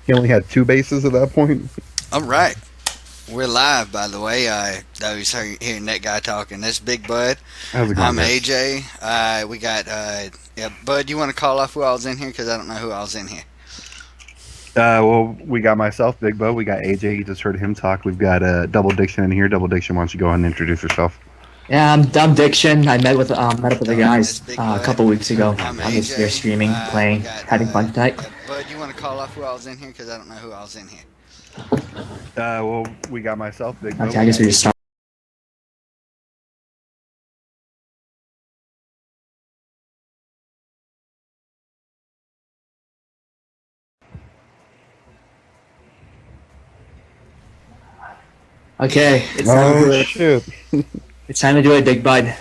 He only had two bases at that point. All right. We're live, by the way. Those hearing that guy talking, that's Big Bud. How's it going, I'm guys? AJ. We got, yeah, Bud, you want to call off who I was in here? Because I don't know who I was in here. Well, we got myself, Big Bo. We got AJ. You just heard him talk. We've got Double Diction in here. Double Diction, why don't you go ahead and introduce yourself? Yeah, I'm Dumb Diction. I met up with the That's guys Big a Bud. couple weeks ago. I'm I'm just here AJ. streaming, We playing, got, having fun tonight. yeah, Bud, you want to call off who I was in here? Because I don't know who I was in here. Well, we got myself, Big Bo. Okay, I guess we just start. Okay, Oh shit! it's time to do it, Big Bud.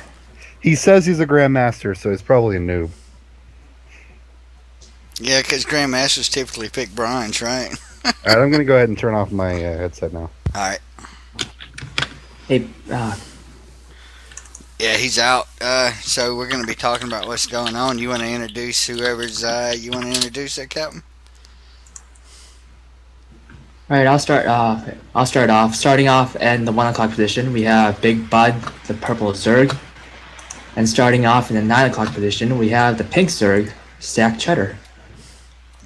He says he's a grandmaster, so he's probably a noob. Yeah, because Grandmasters typically pick bronze, right? All right, I'm gonna go ahead and turn off my headset now. All right. Hey, Yeah, he's out. So we're going to be talking about what's going on. You want to introduce whoever's you want to introduce there, Captain? all right, I'll start. I'll start off. Starting off in the 1 o'clock position, we have Big Bud, the purple Zerg, and starting off in the 9 o'clock position, we have the pink Zerg, Stack Cheddar.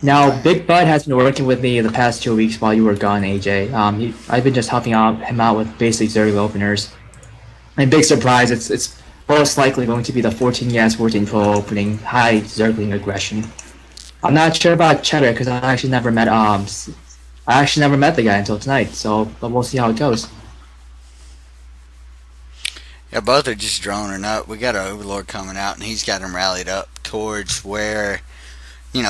Now, Right. Big Bud has been working with me the past 2 weeks while you were gone, AJ. I've been just helping him out with basic Zerg openers. And big surprise, it's most likely going to be the 14 gas 14 pro opening, high Zergling aggression. I'm not sure about Cheddar because I actually never met the guy until tonight. So, but we'll see how it goes. Yeah, both are just droning up. We got our Overlord coming out, and he's got him rallied up towards where,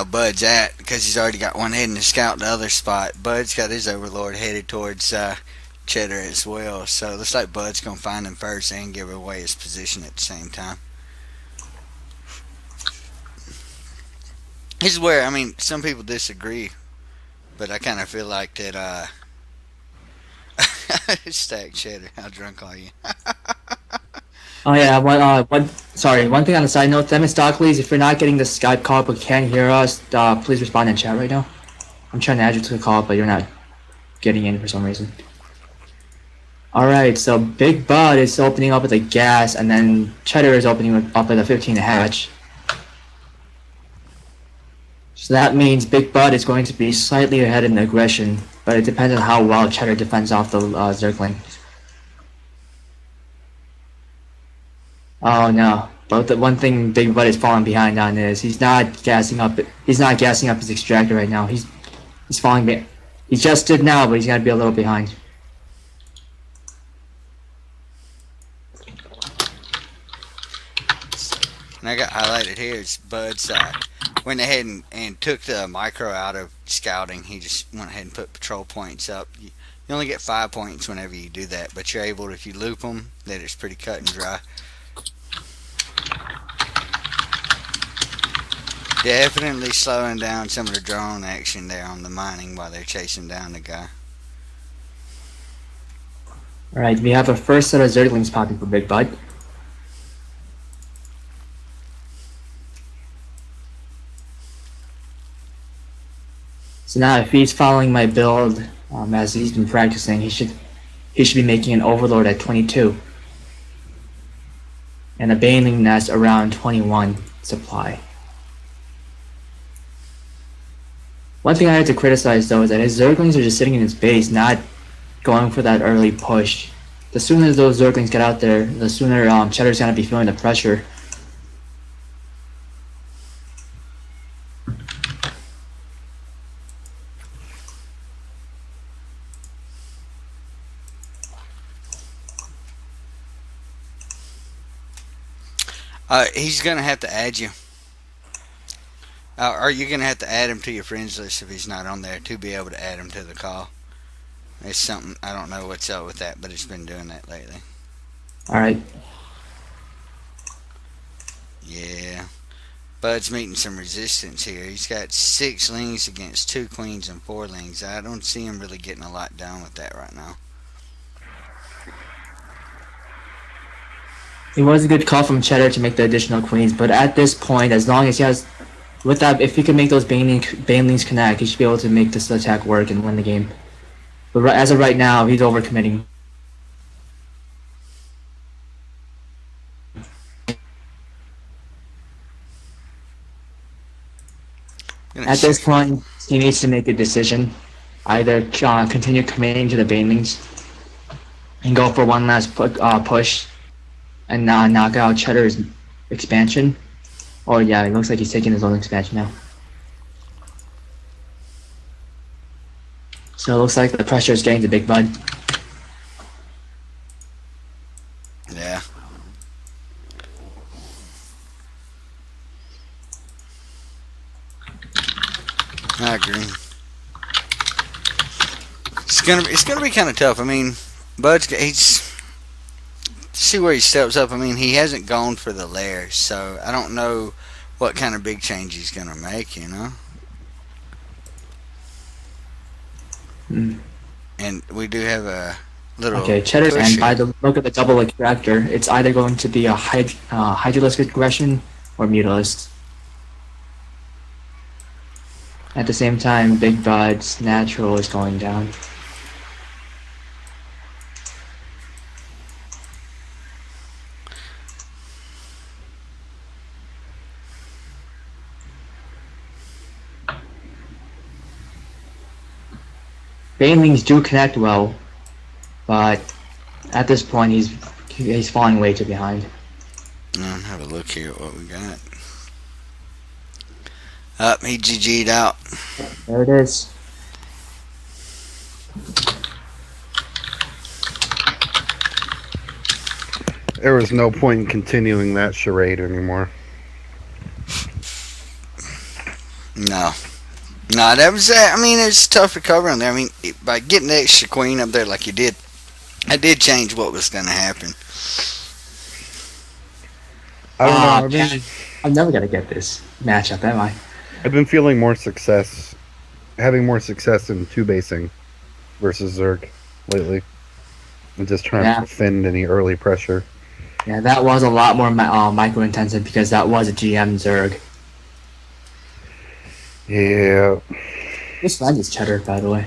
Bud's at because he's already got one heading to scout the other spot. Bud's got his Overlord headed towards Cheddar as well. So it looks like Bud's going to find him first and give away his position at the same time. This is where, some people disagree, but I kind of feel like that, Stack Cheddar, how drunk are you? Oh yeah, one thing on the side note, Them Stockley's, if you're not getting the Skype call but can't hear us, please respond in chat right now. I'm trying to add you to the call, but you're not getting in for some reason. Alright, so Big Bud is opening up with a gas, and then Cheddar is opening up with a 15 hatch. So that means Big Bud is going to be slightly ahead in aggression, but it depends on how well Cheddar defends off the Zergling. Oh no! But the one thing Big Bud is falling behind on is he's not gassing up. He's not gassing up his extractor right now. He's falling. He just did now, but he's gonna be a little behind. And I got highlighted here is Bud's went ahead and took the micro out of scouting. He just went ahead and put patrol points up. You only get 5 points whenever you do that, but you're able to, if you loop them, that it's pretty cut and dry. Definitely slowing down some of the drone action there on the mining while they're chasing down the guy. All right, we have a first set of Zerglings popping for Big Bud. So now, if he's following my build as he's been practicing, he should be making an Overlord at 22 and a Baneling Nest around 21 supply. One thing I have to criticize though is that his Zerglings are just sitting in his base, not going for that early push. The sooner those Zerglings get out there, the sooner Cheddar's gonna be feeling the pressure. He's gonna have to add you. Or you're gonna have to add him to your friends list if he's not on there to be able to add him to the call. It's something I don't know what's up with that, but it's been doing that lately. All right. Yeah. Bud's meeting some resistance here. He's got 6 lings against 2 queens and 4 lings. I don't see him really getting a lot done with that right now. It was a good call from Cheddar to make the additional queens, but at this point, as long as he has with that, if he can make those banelings connect, he should be able to make this attack work and win the game. But as of right now, he's overcommitting. At this point, he needs to make a decision. Either continue committing to the banelings and go for one last push and knock out Cheddar's expansion. Or yeah, it looks like he's taking his own expansion now. So it looks like the pressure is getting to Big Bud. Yeah. I agree. It's gonna be kind of tough. I mean, he's see where he steps up. I mean, he hasn't gone for the lair, so I don't know what kind of big change he's gonna make. You know. And we do have a little. Okay, Cheddar's and by the look at the double extractor, it's either going to be a Hydralisk aggression or Mutalisk. At the same time, Big Bud's natural is going down. Banelings do connect well, but at this point he's falling way too behind. Have a look here at what we got. He GG'd out. There it is. There was no point in continuing that charade anymore. No, that was. I mean, it's tough to cover on there. I mean, by getting the extra queen up there like you did, I did change what was going to happen. I don't know. I'm never gonna get this matchup, am I? I've been feeling more success, having more success in two-basing versus Zerg lately. And just trying to defend any early pressure. Yeah, that was a lot more micro-intensive because that was a GM Zerg. Yeah. This flag is Cheddar, by the way.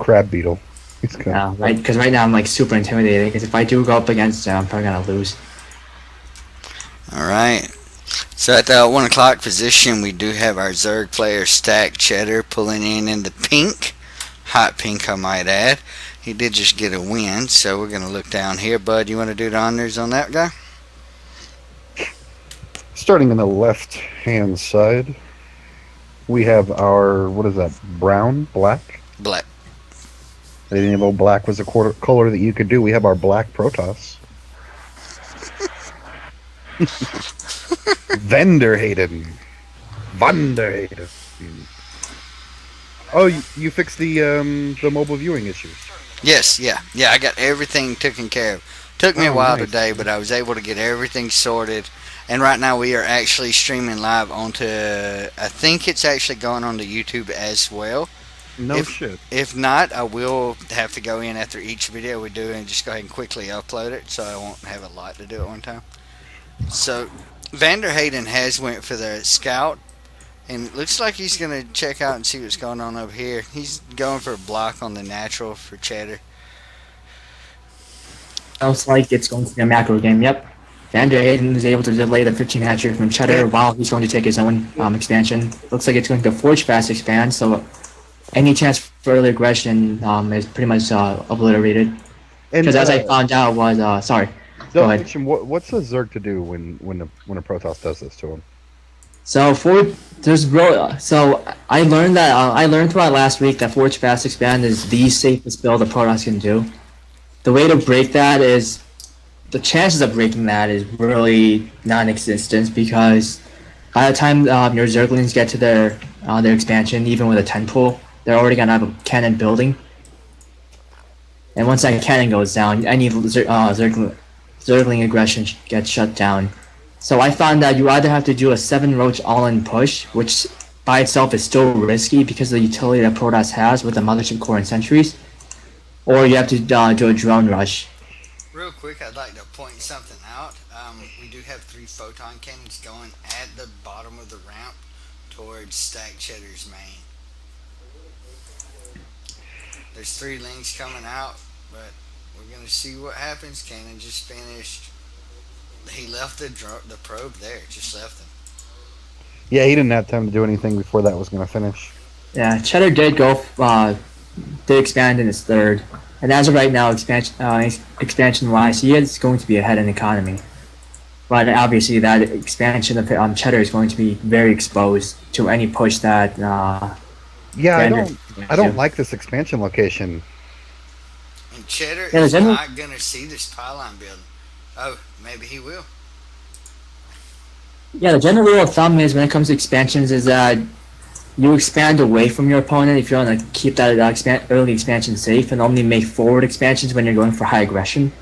Crab Beetle. He's kind of... right, because right now I'm like super intimidated because if I do go up against him, I'm probably gonna lose. Alright. So at the 1 o'clock position, we do have our Zerg player Stack Cheddar pulling in the pink. Hot pink, I might add. He did just get a win, so we're going to look down here. Bud, you want to do the honors on that guy? Starting on the left-hand side, we have our, what is that, brown? Black? Black. I didn't know black was a color that you could do. We have our black Protoss. Vanderhayden. Oh, you fixed the mobile viewing issues. Yes, yeah, I got everything taken care of. Took me a while today, but I was able to get everything sorted. And right now we are actually streaming live onto. I think it's actually going on to YouTube as well. No shit. If not, I will have to go in after each video we do and just go ahead and quickly upload it, so I won't have a lot to do at one time. So Vanderhayden has went for the scout, and it looks like he's going to check out and see what's going on over here. He's going for a block on the natural for Cheddar. Sounds like it's going to be a macro game, yep. Vanderhayden is able to delay the 15 hatchery from Cheddar while he's going to take his own expansion. Looks like it's going to Forge Fast expand, so any chance for early aggression is pretty much obliterated. Because as I found out was, sorry. Go ahead. What's a Zerg to do when a Protoss does this to him? So I learned throughout last week that Forge Fast Expand is the safest build a Protoss can do. The way to break that is the chances of breaking that is really non-existent because by the time your Zerglings get to their expansion, even with a 10 pool, they're already gonna have a cannon building. And once that cannon goes down, any Zergling aggression gets shut down. So I found that you either have to do a 7 roach all-in push, which by itself is still risky because of the utility that Protoss has with the Mothership Core and Sentries, or you have to do a drone rush. Real quick, I'd like to point something out. we do have 3 photon cannons going at the bottom of the ramp towards Stack Cheddar's main. There's 3 links coming out, but we're gonna see what happens. Cannon just finished. He left the probe there. Just left him. Yeah, he didn't have time to do anything before that was going to finish. Yeah, Cheddar did go. Did expand in his third, and as of right now, expansion wise, he is going to be ahead in economy. But obviously, that expansion of Cheddar is going to be very exposed to any push that. Yeah, Vander- I don't like this expansion location. And Cheddar Yeah, is there's any- not gonna see this pylon building. Oh, maybe he will. Yeah, the general rule of thumb is when it comes to expansions is that you expand away from your opponent if you want to keep that early expansion safe, and only make forward expansions when you're going for high aggression.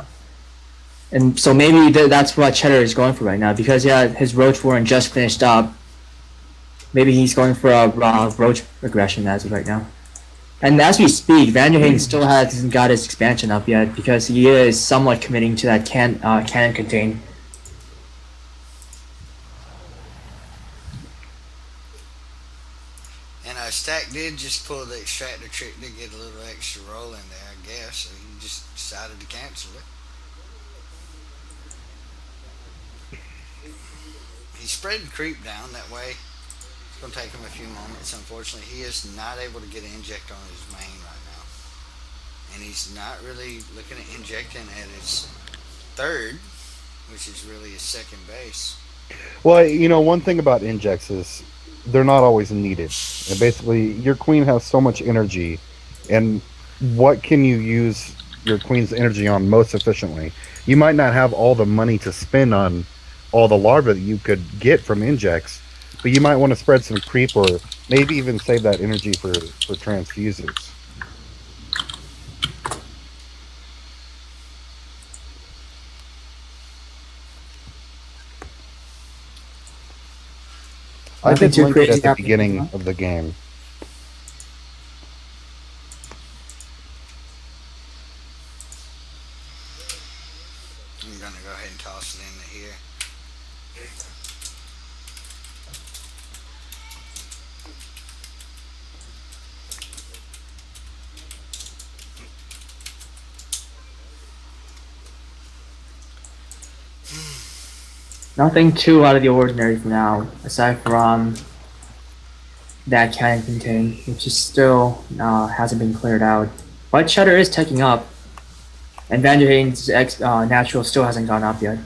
And so maybe that's what Cheddar is going for right now, because yeah, his Roach Warren just finished up. Maybe he's going for a Roach aggression as of right now. And as we speak, Vanderhagen still hasn't got his expansion up yet, because he is somewhat committing to that cannon contain. And Stack did just pull the extractor trick to get a little extra roll in there, I guess. So he just decided to cancel it. He's spreading creep down that way. It's going to take him a few moments. Unfortunately, he is not able to get an inject on his main right now. And he's not really looking at injecting at his third, which is really his second base. Well, one thing about injects is they're not always needed. And basically, your queen has so much energy, and what can you use your queen's energy on most efficiently? You might not have all the money to spend on all the larvae that you could get from injects, but you might want to spread some creep, or maybe even save that energy for transfuses. I Nothing think too Link crazy at the happening, beginning huh? of the game. I'm going to go ahead and toss it into here. Nothing too out of the ordinary for now, aside from that cannon contain, which is still hasn't been cleared out. But Cheddar is taking up, and Vanderhagen's natural still hasn't gone up yet.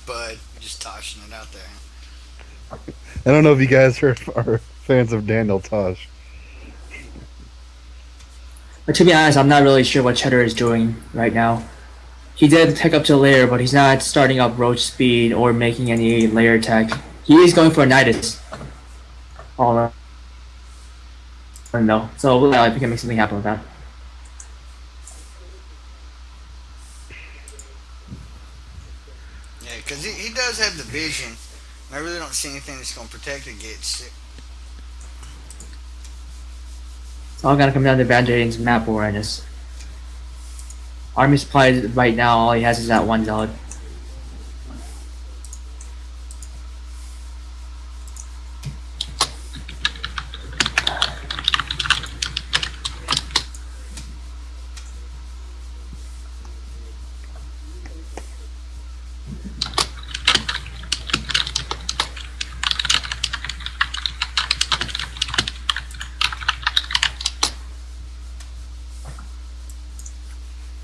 Bud, just tossing it out there. I don't know if you guys are fans of Daniel Tosh. But to be honest, I'm not really sure what Cheddar is doing right now. He did pick up to layer, but he's not starting up Roach speed or making any layer tech. He is going for a Nidus. Oh no. So I think I can make something happen with that. Yeah, because he does have the vision. I really don't see anything that's going to protect against it. It's all gonna come down to Vanderhagen's map awareness. Army supplies right now, all he has is that one zealot.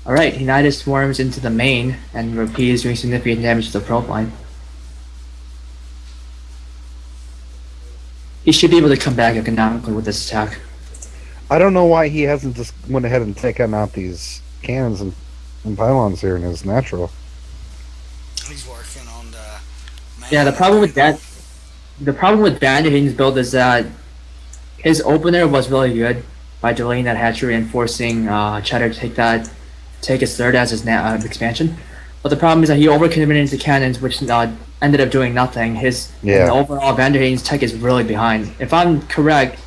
Alright, United swarms into the main, and Repeat is doing significant damage to the probe line. He should be able to come back economically with this attack. I don't know why he hasn't just went ahead and taken out these cannons and pylons here in his natural. He's working on the main. Yeah, the problem with Vanderhagen's build is that his opener was really good by delaying that hatchery and forcing Cheddar to take his third as his expansion. But the problem is that he overcommitted into cannons, which ended up doing nothing. His Yeah. and overall Vanderhagen's tech is really behind. If I'm correct,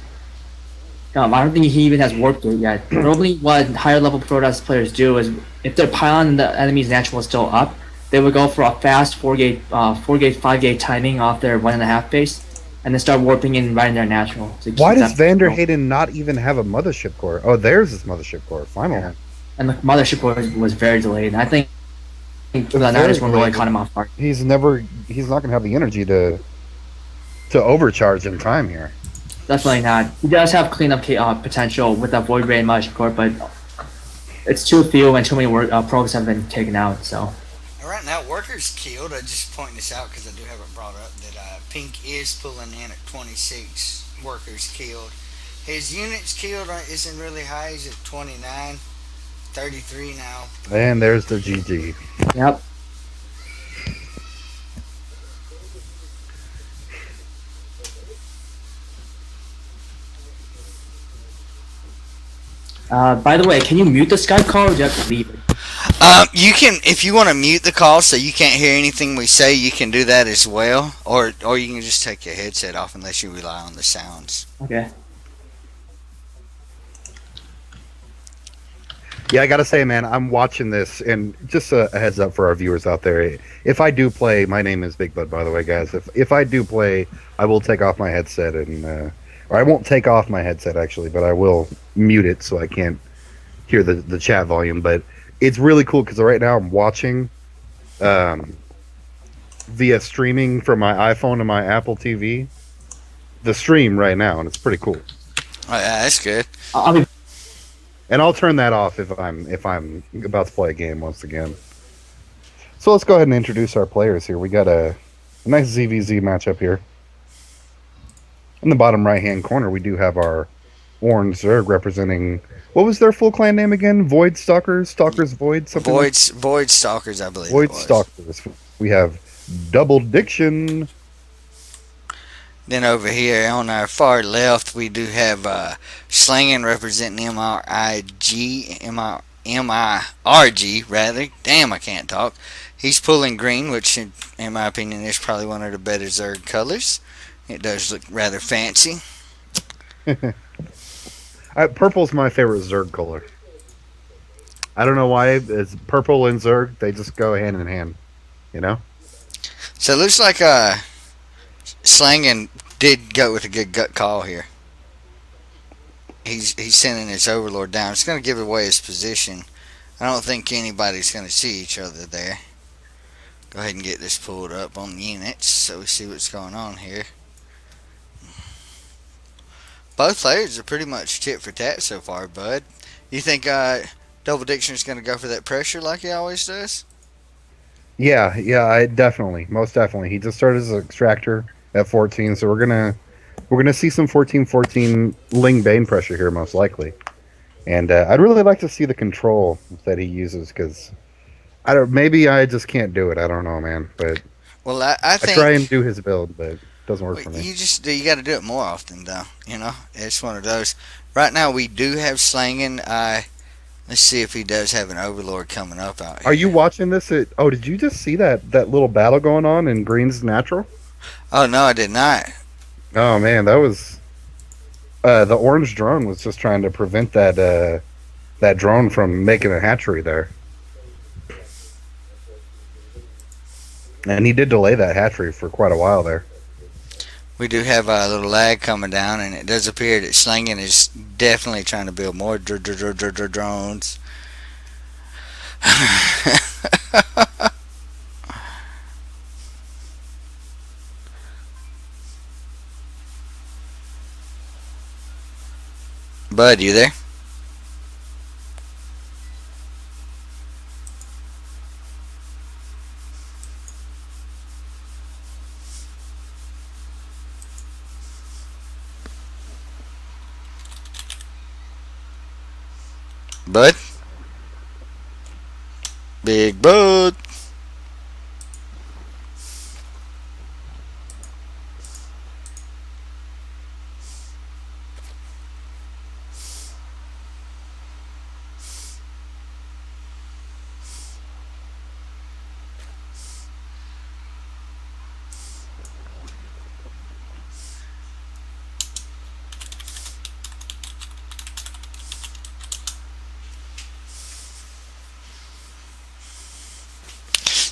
I don't think he even has warped it yet. Normally, what higher level Protoss players do is if their pylon and the enemy's natural is still up, they would go for a fast 5 gate timing off their 1.5 base, and then start warping in right in their natural. To Why keep does that control. Vanderhaden not even have a mothership core? Oh, there's his mothership core. Finally. Yeah. And the mothership was very delayed. And I think the very Niners were really delayed. caught him off guard. He's not going to have the energy to overcharge in time here. Definitely not. He does have cleanup potential with that Void Ray and mothership core, but it's too few and too many probes have been taken out. So. Right now, workers killed. I just point this out because I do have it brought up that Pink is pulling in at 26 workers killed. His units killed isn't really high. He's at 29, 33 now. And there's the GG. Yep. By the way, can you mute the Skype call or do you have to leave it? You can, if you want to mute the call so you can't hear anything we say, you can do that as well. Or you can just take your headset off unless you rely on the sounds. Okay. Yeah, I gotta say, man, I'm watching this, and just a heads up for our viewers out there. If I do play, my name is Big Bud, by the way, guys. If I do play, I will take off my headset, or I won't take off my headset actually, but I will mute it so I can't hear the chat volume. But it's really cool because right now I'm watching via streaming from my iPhone and my Apple TV, the stream right now, and it's pretty cool. Oh, yeah, that's good. And I'll turn that off if I'm about to play a game once again. So let's go ahead and introduce our players here. We got a nice ZVZ matchup here. In the bottom right-hand corner, we do have our Orange Zerg representing... What was their full clan name again? Void Stalkers? Stalkers Void? Something Void Stalkers, I believe Void Stalkers. We have Double Diction. Then over here on our far left, we do have Slangin representing MIRG, rather. Damn, I can't talk. He's pulling green, which in my opinion is probably one of the better Zerg colors. It does look rather fancy. Purple's my favorite Zerg color. I don't know why. It's purple and Zerg. They just go hand in hand, you know? So it looks like Slangin did go with a good gut call here. He's sending his Overlord down. It's going to give away his position. I don't think anybody's going to see each other there. Go ahead and get this pulled up on the units so we see what's going on here. Both players are pretty much tit for tat so far, bud. You think Double Diction is going to go for that pressure like he always does? Yeah, definitely, most definitely. He just started as an extractor at 14, so we're gonna see some 14-14 Ling Bane pressure here, most likely. And I'd really like to see the control that he uses because maybe I just can't do it. I don't know, man. But well, I think I try and do his build, but it doesn't work for me. You got to do it more often, though. You know, it's one of those. Right now, we do have Slangin. Let's see if he does have an Overlord coming up out here. Are you watching this? Did you just see that little battle going on in Green's natural? Oh no, I did not. Oh man, that was the orange drone was just trying to prevent that drone from making a hatchery there, and he did delay that hatchery for quite a while there. We do have a little lag coming down, and it does appear that Slangin is definitely trying to build more drones. Bud, you there? Bud? Big Bud.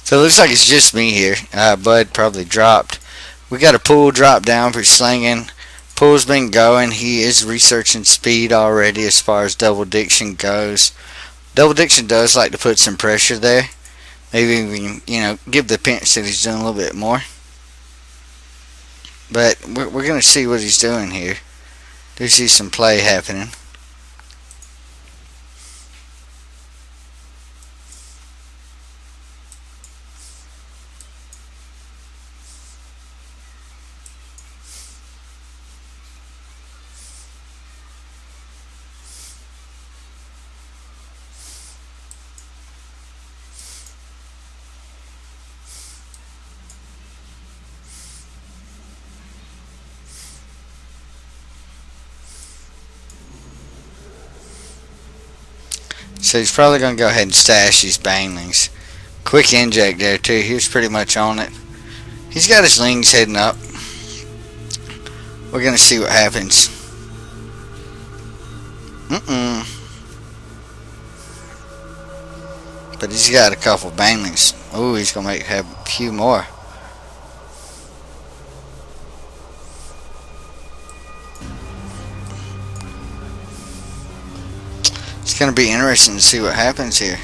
So it looks like it's just me here. Bud probably dropped. We got a pull drop down for slinging. Pull's been going. He is researching speed already as far as double diction goes. Double diction does like to put some pressure there. Maybe we can, give the pinch that he's doing a little bit more. But we're going to see what he's doing here. Do see some play happening. So he's probably going to go ahead and stash these banglings. Quick inject there too. He was pretty much on it. He's got his lings heading up. We're going to see what happens. But he's got a couple banglings. Oh, he's going to have a few more. It's going to be interesting to see what happens here.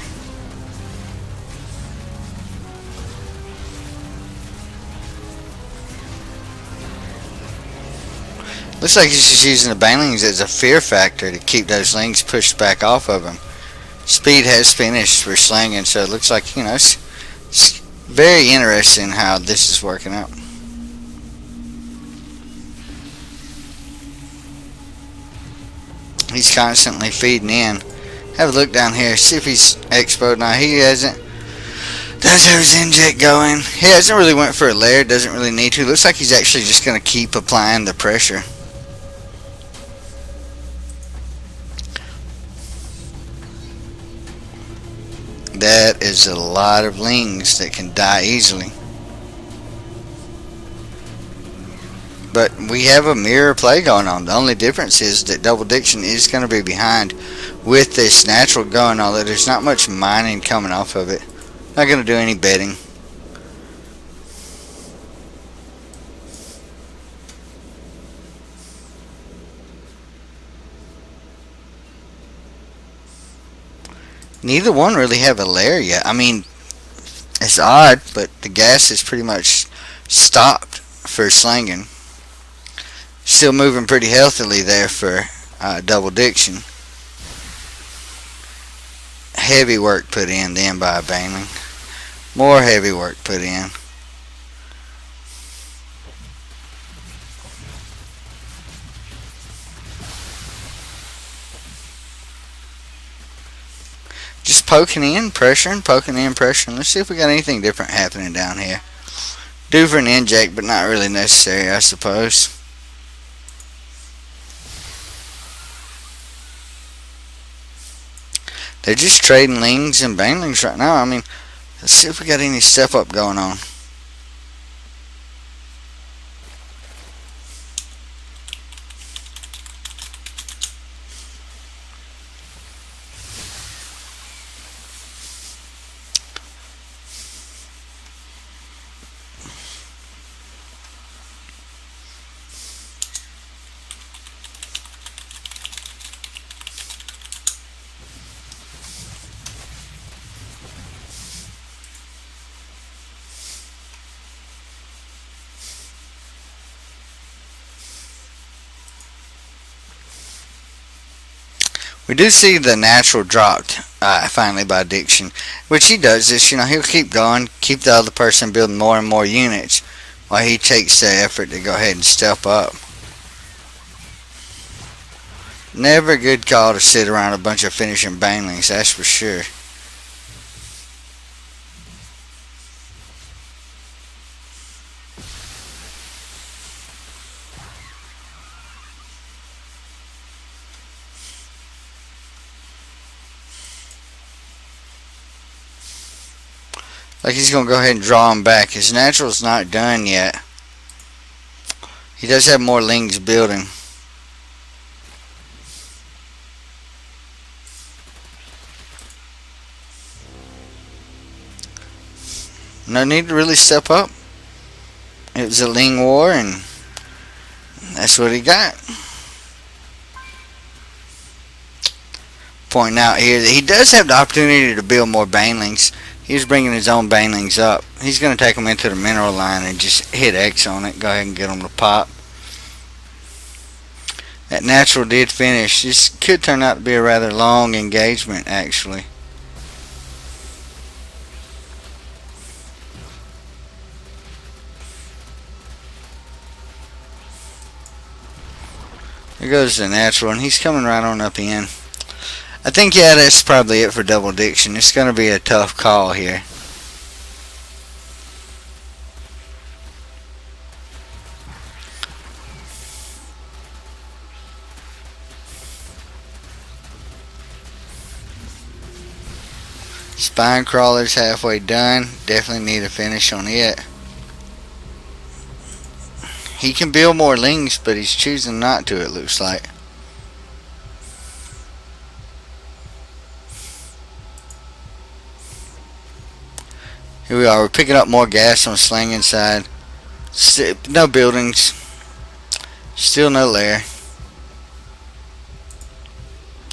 Looks like he's just using the banglings as a fear factor to keep those lings pushed back off of him. Speed has finished for slinging, so it looks like, it's very interesting how this is working out. He's constantly feeding in. Have a look down here, see if he's expo. Now he hasn't. Does have his inject going. He hasn't really went for a layer, doesn't really need to. Looks like he's actually just going to keep applying the pressure. That is a lot of lings that can die easily. But we have a mirror play going on. The only difference is that double diction is going to be behind with this natural going, although there's not much mining coming off of it. Not going to do any betting. Neither one really have a layer yet. I mean, it's odd, but the gas is pretty much stopped for slinging. Still moving pretty healthily there for double diction. Heavy work put in then by a bangling. More heavy work put in. Just poking in, pressuring, poking in, pressuring. Let's see if we got anything different happening down here. Due for an inject, but not really necessary, I suppose. They're just trading lings and banglings right now. I mean, let's see if we got any step up going on. We do see the natural dropped finally by Diction, which he does this, he'll keep going, keep the other person building more and more units while he takes the effort to go ahead and step up. Never a good call to sit around a bunch of finishing banglings, that's for sure. Like he's going to go ahead and draw him back. His natural's not done yet. He does have more lings building. No need to really step up. It was a Ling War, and that's what he got. Pointing out here that he does have the opportunity to build more banelings. He's bringing his own banelings up. He's going to take them into the mineral line and just hit X on it. Go ahead and get them to pop. That natural did finish. This could turn out to be a rather long engagement, actually. There goes the natural, and he's coming right on up in. I think, yeah, that's probably it for Double Diction. It's going to be a tough call here. Spine Crawler's halfway done. Definitely need a finish on it. He can build more lings, but he's choosing not to, it looks like. Here we are. We're picking up more gas on Slang inside. No buildings. Still no lair.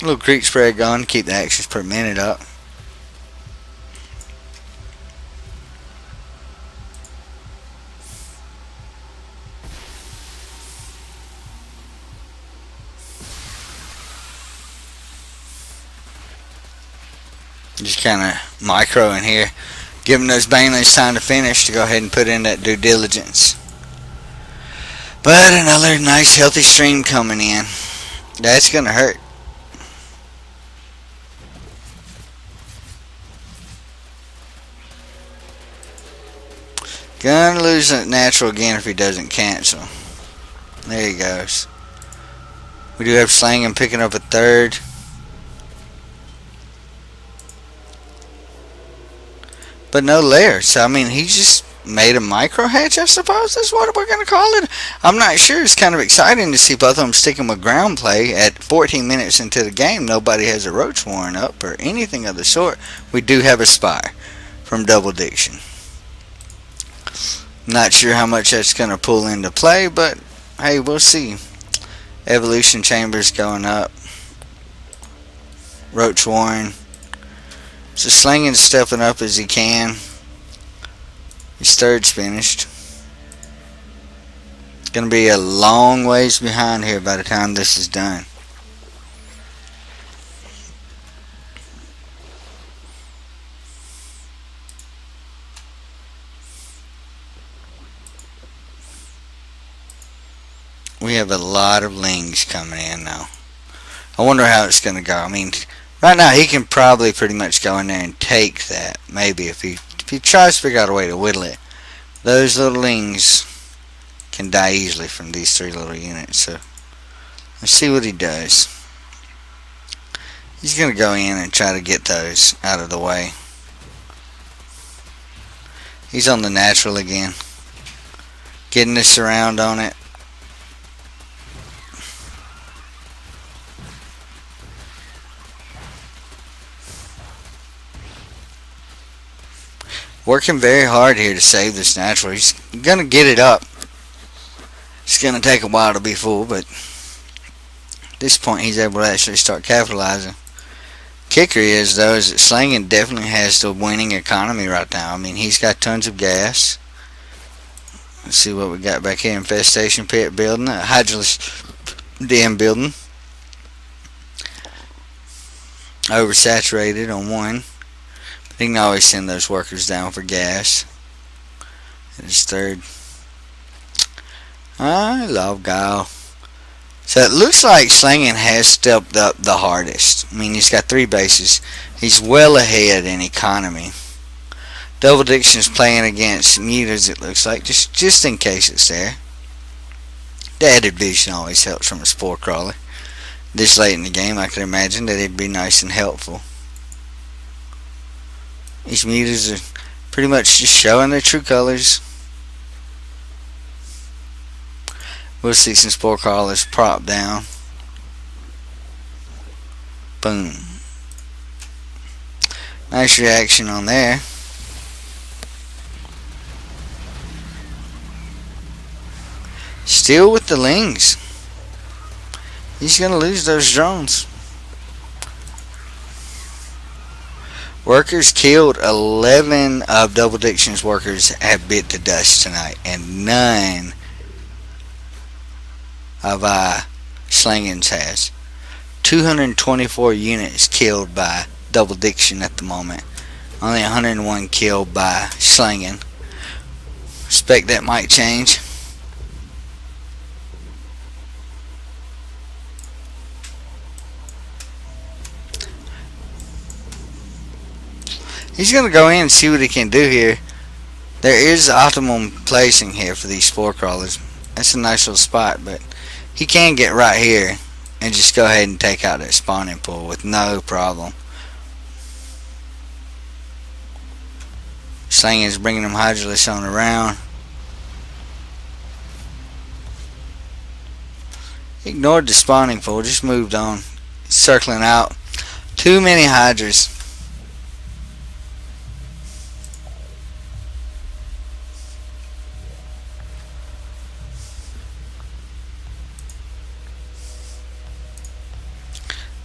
A little creep spray going to keep the actions per minute up. Just kind of micro in here. Giving those banelings time to finish to go ahead and put in that due diligence. But another nice healthy stream coming in. That's going to hurt. Gonna lose that natural again if he doesn't cancel. There he goes. We do have Slangen picking up a third. But no lair. So, I mean, he just made a micro hatch, I suppose. That's what we're going to call it. I'm not sure. It's kind of exciting to see both of them sticking with ground play. At 14 minutes into the game, nobody has a Roach Warren up or anything of the sort. We do have a Spire from Double Diction. Not sure how much that's going to pull into play, but hey, we'll see. Evolution Chambers going up. Roach Warren. So Slangen stepping up as he can. His third's finished. Going to be a long ways behind here by the time this is done. We have a lot of lings coming in now. I wonder how it's going to go. I mean, right now he can probably pretty much go in there and take that. Maybe if he tries to figure out a way to whittle it. Those little lings can die easily from these three little units. So let's see what he does. He's going to go in and try to get those out of the way. He's on the natural again. Getting the surround on it. Working very hard here to save this natural. He's going to get it up. It's going to take a while to be full, but at this point he's able to actually start capitalizing. Kicker is, though, is that Slangen definitely has the winning economy right now. I mean, he's got tons of gas. Let's see what we got back here. Infestation pit building. A Hydralisk den building. Oversaturated on one. He can always send those workers down for gas. And his third. I love Guile. So it looks like Slangen has stepped up the hardest. I mean, he's got 3 bases. He's well ahead in economy. Double Diction's playing against Mutas, it looks like, just in case it's there. The added vision always helps from a Spore Crawler. This late in the game, I could imagine that it'd be nice and helpful. These Mutas are pretty much just showing their true colors. We'll see some Spore Crawlers prop down. Boom. Nice reaction on there. Still with the Lings. He's going to lose those drones. Workers killed. 11 of Double Diction's workers have bit to dust tonight, and none of Schlangen's has. 224 units killed by Double Diction at the moment. Only 101 killed by Schlangen. Expect that might change. He's going to go in and see what he can do here. There is optimum placing here for these spore crawlers. That's a nice little spot, but he can get right here and just go ahead and take out that spawning pool with no problem. Schlangen's bringing them Hydralisk on around. Ignored the spawning pool, just moved on. Circling out. Too many Hydras.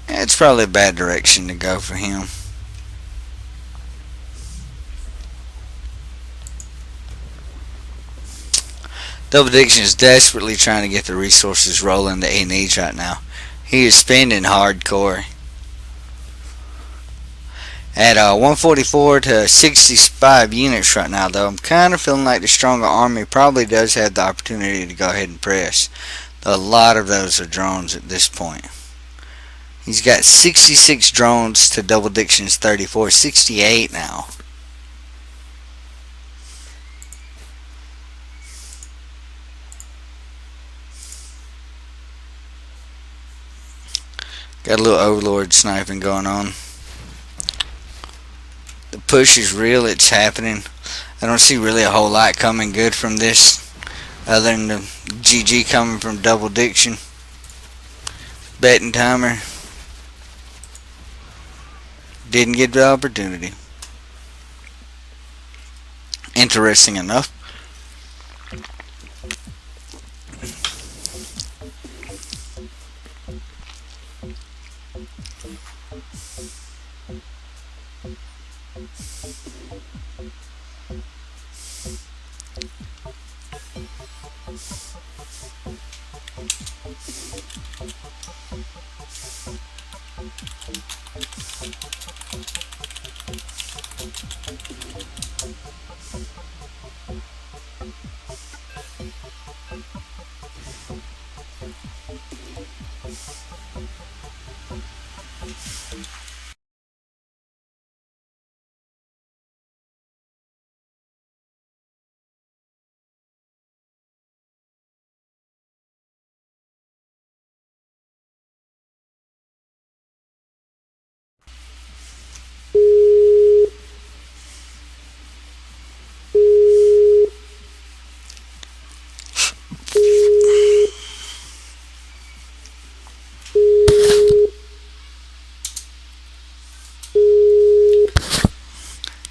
It's probably a bad direction to go for him. Double Diction is desperately trying to get the resources rolling that he needs right now. He is spending hardcore. At 144 to 65 units right now, though, I'm kind of feeling like the stronger army probably does have the opportunity to go ahead and press. A lot of those are drones at this point. He's got 66 drones to Double Diction's 34, 68 now. Got a little Overlord sniping going on. The push is real, it's happening. I don't see really a whole lot coming good from this, other than the GG coming from Double Diction. Betting timer. Didn't get the opportunity. Interesting enough.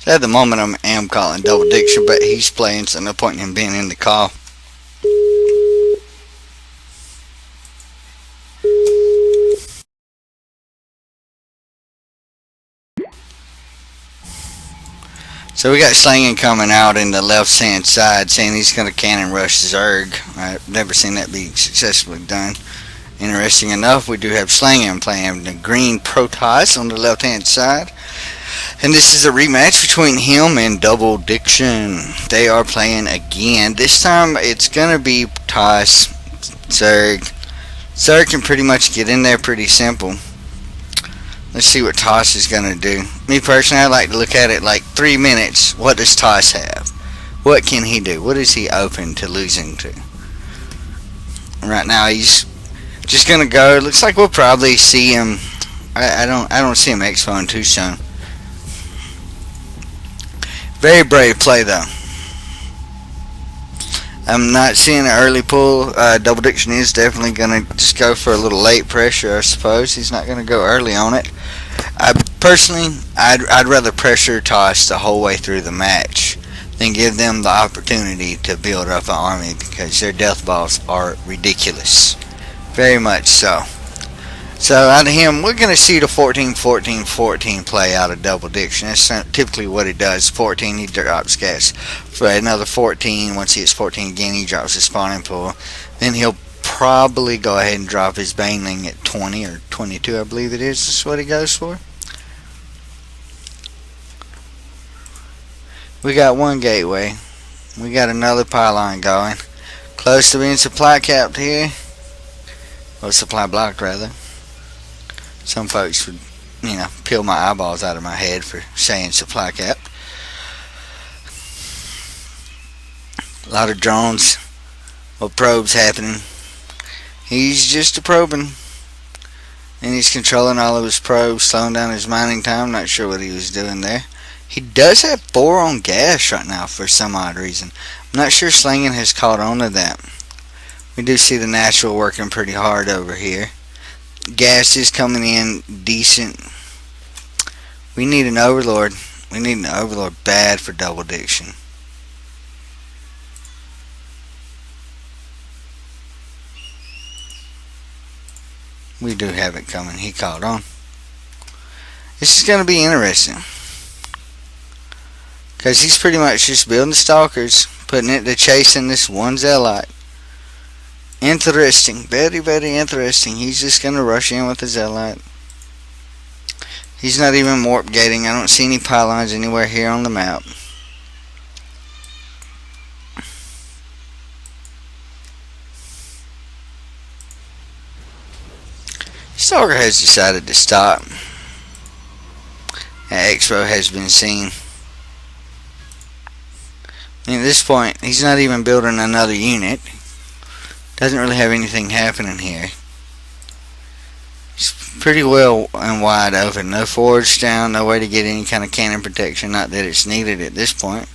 At the moment I am calling Double Diction, but he's playing, so no point in him being in the call. So we got Schlangen coming out in the left hand side, saying he's going to cannon rush Zerg. I've never seen that be successfully done. Interesting enough, we do have Schlangen playing the green Protoss on the left hand side. And this is a rematch between him and Double Diction. They are playing again. This time it's going to be Toss, Zerg. Zerg can pretty much get in there pretty simple. Let's see what Toss is going to do. Me personally, I like to look at it like 3 minutes. What does Toss have? What can he do? What is he open to losing to? Right now he's just going to go. Looks like we'll probably see him. I don't see him expoing too soon. Very brave play though. I'm not seeing an early pull. Double Diction is definitely going to just go for a little late pressure, I suppose. He's not going to go early on it. Personally, I'd rather pressure Toss the whole way through the match then give them the opportunity to build up an army, because their death balls are ridiculous. Very much so. So out of him, we're going to see the 14-14-14 play out of Double Diction. That's typically what he does. 14, he drops gas. For another 14, once he hits 14 again, he drops his spawning pool. Then he'll probably go ahead and drop his Baneling at 20 or 22, I believe it is. That's what he goes for. We got one gateway. We got another pylon going. Close to being supply capped here. Well, supply blocked rather. Some folks would, peel my eyeballs out of my head for saying supply cap. A lot of drones or probes happening. He's just a probing. And he's controlling all of his probes, slowing down his mining time. Not sure what he was doing there. He does have 4 on gas right now for some odd reason. I'm not sure Slinging has caught on to that. We do see the natural working pretty hard over here. Gas is coming in decent. We need an overlord. We need an overlord bad for Double Diction. We do have it coming. He caught on. This is going to be interesting, because he's pretty much just building stalkers, putting it to chasing this one Zealot. Interesting. Very, very interesting. He's just going to rush in with the Zealot. He's not even warp gating. I don't see any pylons anywhere here on the map. Stalker has decided to stop. Expo has been seen. And at this point, he's not even building another unit. Doesn't really have anything happening here. It's pretty well and wide open. No forge down, no way to get any kind of cannon protection. Not that it's needed at this point.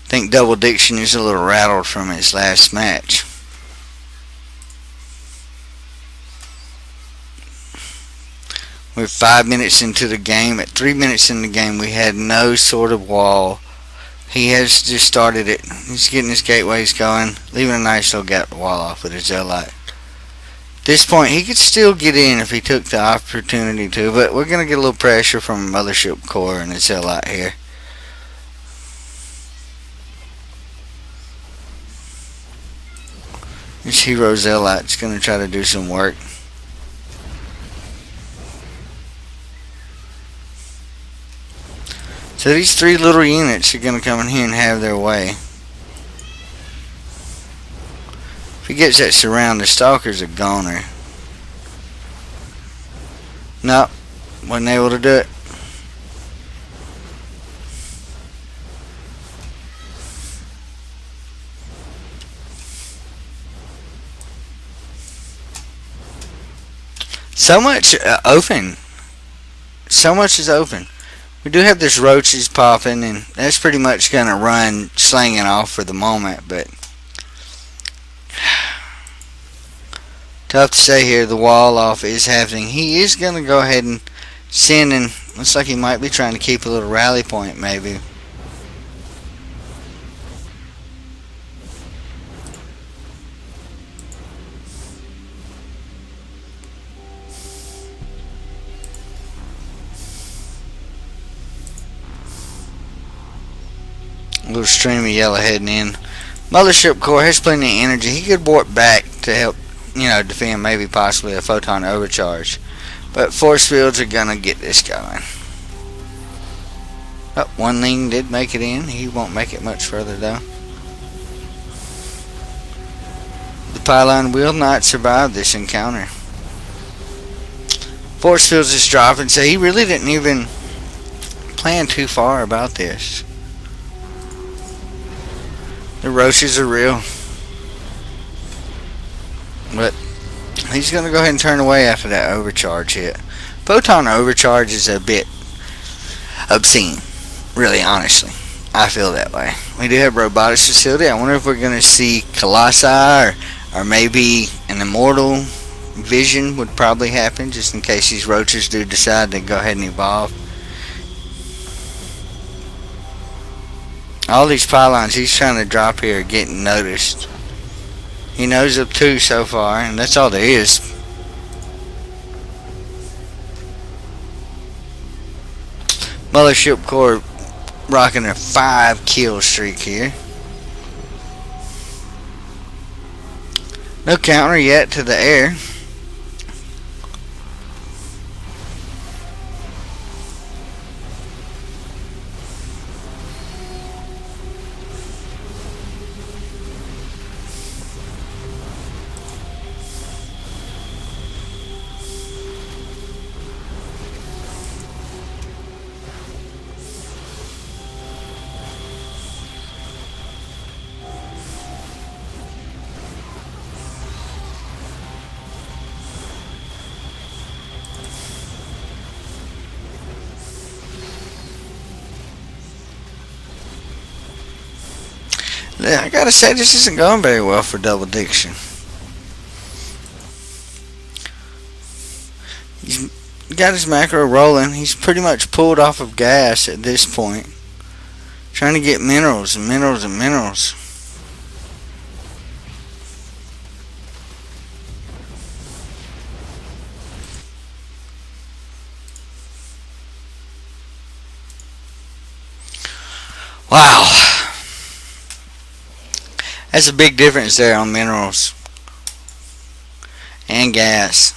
I think Double Diction is a little rattled from his last match. We're 5 minutes into the game. At 3 minutes in the game, we had no sort of wall. He has just started it. He's getting his gateways going, leaving a nice little gap wall off with his Zealot. At this point, he could still get in if he took the opportunity to, but we're going to get a little pressure from Mothership Core and his Zealot here. This Hero Zealot's going to try to do some work. So these 3 little units are going to come in here and have their way. If he gets that surround, the Stalker's a goner. Nope, wasn't able to do it. So much open. So much is open. We do have this roaches popping, and that's pretty much going to run Slinging off for the moment, but tough to say here. The wall off is happening. He is going to go ahead and send, and looks like he might be trying to keep a little rally point maybe. A little stream of yellow heading in. Mothership Core has plenty of energy. He could warp back to help, defend maybe possibly a photon overcharge. But force fields are going to get this going. Oh, one Ling did make it in. He won't make it much further though. The pylon will not survive this encounter. Force fields is dropping, so he really didn't even plan too far about this. The roaches are real. But he's going to go ahead and turn away after that overcharge hit. Photon overcharge is a bit obscene, really, honestly. I feel that way. We do have robotics facility. I wonder if we're going to see Colossi or maybe an immortal vision would probably happen, just in case these roaches do decide to go ahead and evolve. All these pylons he's trying to drop here are getting noticed. He knows of 2 so far, and that's all there is. Mothership Core rocking a 5 kill streak here. No counter yet to the air. Yeah, I gotta say, this isn't going very well for Double Diction. He's got his macro rolling. He's pretty much pulled off of gas at this point. Trying to get minerals and minerals and minerals. Wow. That's a big difference there on minerals and gas.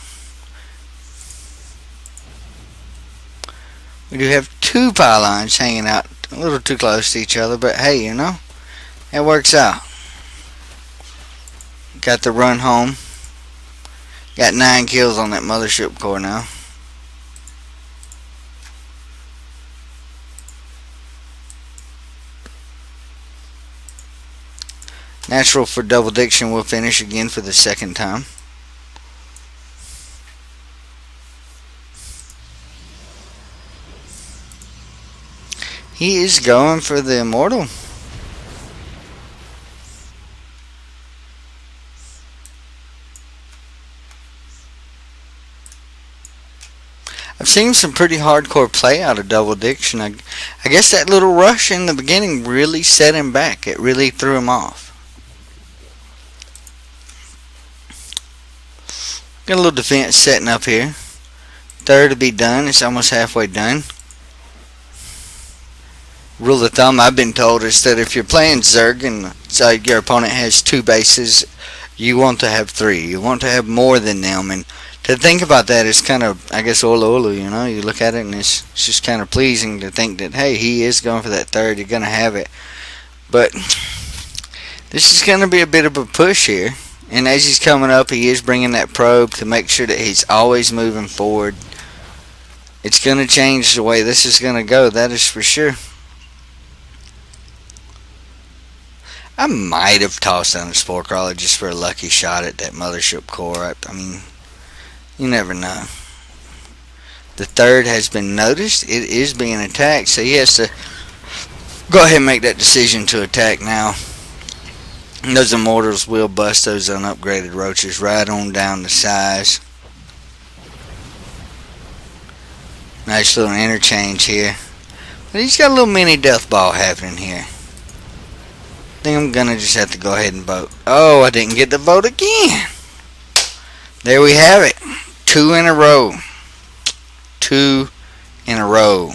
We do have 2 pylons hanging out a little too close to each other, but hey, you know, it works out. Got the run home. Got 9 kills on that Mothership Core now. Natural for Double Diction will finish again for the 2nd time. He is going for the Immortal. I've seen some pretty hardcore play out of Double Diction. I guess that little rush in the beginning really set him back. It really threw him off. Got a little defense setting up here. 3rd to be done. It's almost halfway done. Rule of thumb I've been told is that if you're playing Zerg and so your opponent has 2 bases, you want to have 3. You want to have more than them. And to think about that is kind of, I guess, ulu, you know. You look at it and it's just kind of pleasing to think that, hey, he is going for that 3rd. You're going to have it. But this is going to be a bit of a push here. And as he's coming up, he is bringing that probe to make sure that he's always moving forward. It's going to change the way this is going to go, that is for sure. I might have tossed down a Spore Crawler just for a lucky shot at that Mothership Core. I mean, you never know. The 3rd has been noticed. It is being attacked, so he has to go ahead and make that decision to attack now. And those Immortals will bust those unupgraded roaches right on down to size. Nice little interchange here. But he's got a little mini death ball happening here. I think I'm gonna just have to go ahead and vote. Oh, I didn't get the vote again. There we have it. 2 in a row. 2 in a row.